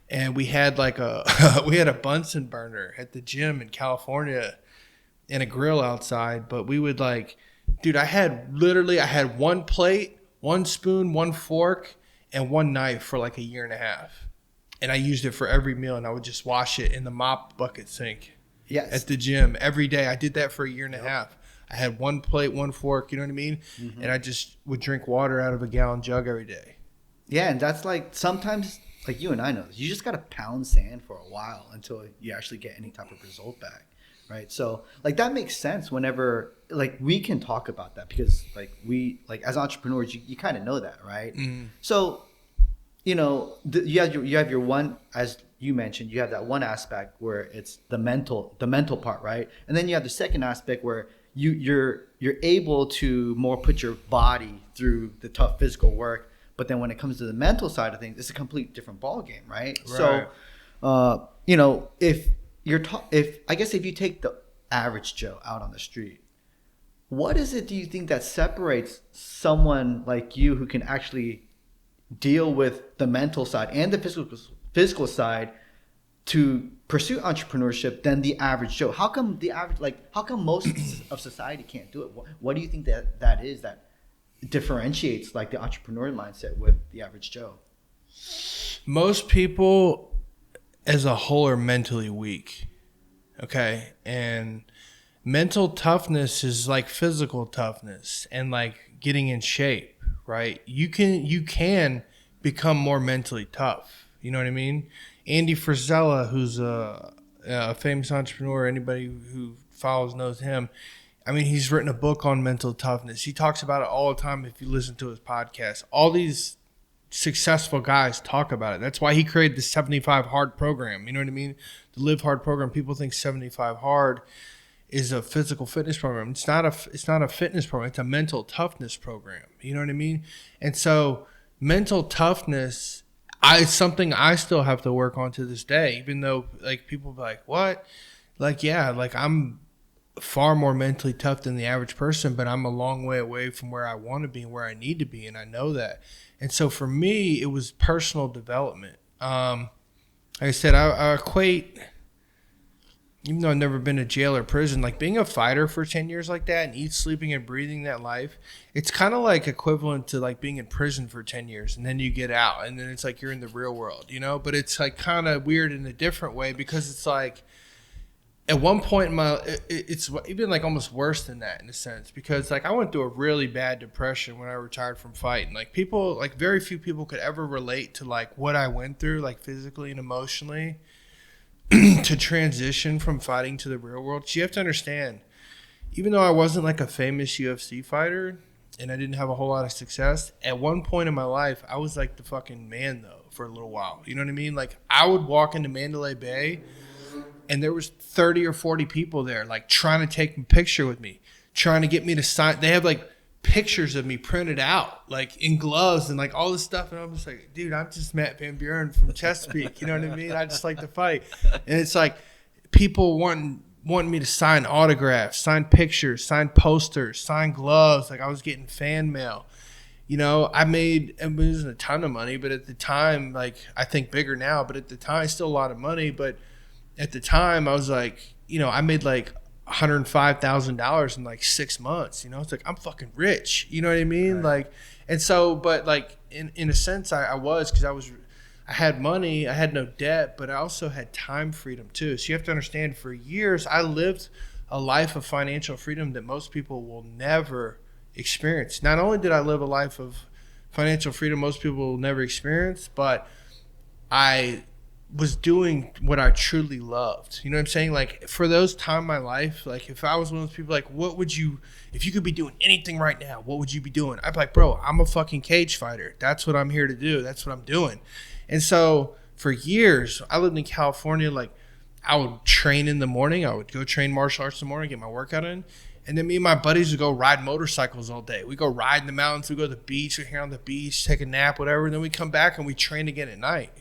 and we had like a we had a Bunsen burner at the gym in California and a grill outside. But we would like, dude, I had one plate, one spoon, one fork, and one knife for like a year and a half, and I used it for every meal, and I would just wash it in the mop bucket sink. Yes. At the gym every day. I did that for a year and a half. I had one plate, one fork, you know what I mean? Mm-hmm. And I just would drink water out of a gallon jug every day. Yeah, and that's like sometimes, like you and I know, you just got to pound sand for a while until you actually get any type of result back, right? So, like, that makes sense whenever, like, we can talk about that because, like, we, like, as entrepreneurs, you kind of know that, right? Mm-hmm. So, you know, you have your one, as you mentioned, you have that one aspect where it's the mental part, right? And then you have the second aspect where you're able to more put your body through the tough physical work, but then when it comes to the mental side of things, it's a complete different ball game, right? So, you know, if you take the average Joe out on the street, what is it do you think that separates someone like you who can actually deal with the mental side and the physical side to pursue entrepreneurship than the average Joe? How come most of society can't do it? What do you think that is that differentiates like the entrepreneur mindset with the average Joe? Most people as a whole are mentally weak. Okay. And mental toughness is like physical toughness and like getting in shape, right? You can become more mentally tough. You know what I mean? Andy Frisella, who's a famous entrepreneur, anybody who follows knows him. I mean, he's written a book on mental toughness. He talks about it all the time if you listen to his podcast. All these successful guys talk about it. That's why he created the 75 Hard program. You know what I mean? The Live Hard program. People think 75 Hard is a physical fitness program. It's not a fitness program. It's a mental toughness program. You know what I mean? And so mental toughness it's something I still have to work on to this day, even though like people be like, what? Like, yeah, like I'm far more mentally tough than the average person, but I'm a long way away from where I want to be and where I need to be. And I know that. And so for me, it was personal development. Like I said, I equate, even though I've never been to jail or prison, like being a fighter for 10 years like that and sleeping and breathing that life, it's kind of like equivalent to like being in prison for 10 years and then you get out and then it's like you're in the real world, you know? But it's like kind of weird in a different way because it's like at one point in it's even like almost worse than that in a sense because like I went through a really bad depression when I retired from fighting. Like people, like very few people could ever relate to like what I went through like physically and emotionally to transition from fighting to the real world. So you have to understand, even though I wasn't like a famous UFC fighter and I didn't have a whole lot of success, at one point in my life, I was like the fucking man though for a little while. You know what I mean? Like I would walk into Mandalay Bay and there was 30 or 40 people there like trying to take a picture with me, trying to get me to sign. They have like pictures of me printed out like in gloves and like all this stuff, and I'm just like, dude, I'm just Matt Van Buren from Chesapeake. You know what I mean? I just like to fight. And it's like people wanting me to sign autographs, sign pictures, sign posters, sign gloves. Like I was getting fan mail. You know, it wasn't a ton of money, but at the time, like I think bigger now, but at the time still a lot of money. But at the time I was like, you know, I made like $105,000 in like 6 months. You know, it's like I'm fucking rich. You know what I mean? Right. Like, and so, but like in a sense, I was because I had money, I had no debt, but I also had time freedom too. So you have to understand, for years I lived a life of financial freedom that most people will never experience. Not only did I live a life of financial freedom most people will never experience, but I was doing what I truly loved. You know what I'm saying? Like for those time in my life, like if I was one of those people, like if you could be doing anything right now, what would you be doing? I'd be like, bro, I'm a fucking cage fighter. That's what I'm here to do. That's what I'm doing. And so for years, I lived in California. Like I would train in the morning. I would go train martial arts in the morning, get my workout in. And then me and my buddies would go ride motorcycles all day. We go ride in the mountains. We go to the beach. We're here on the beach, take a nap, whatever. And then we come back and we train again at night.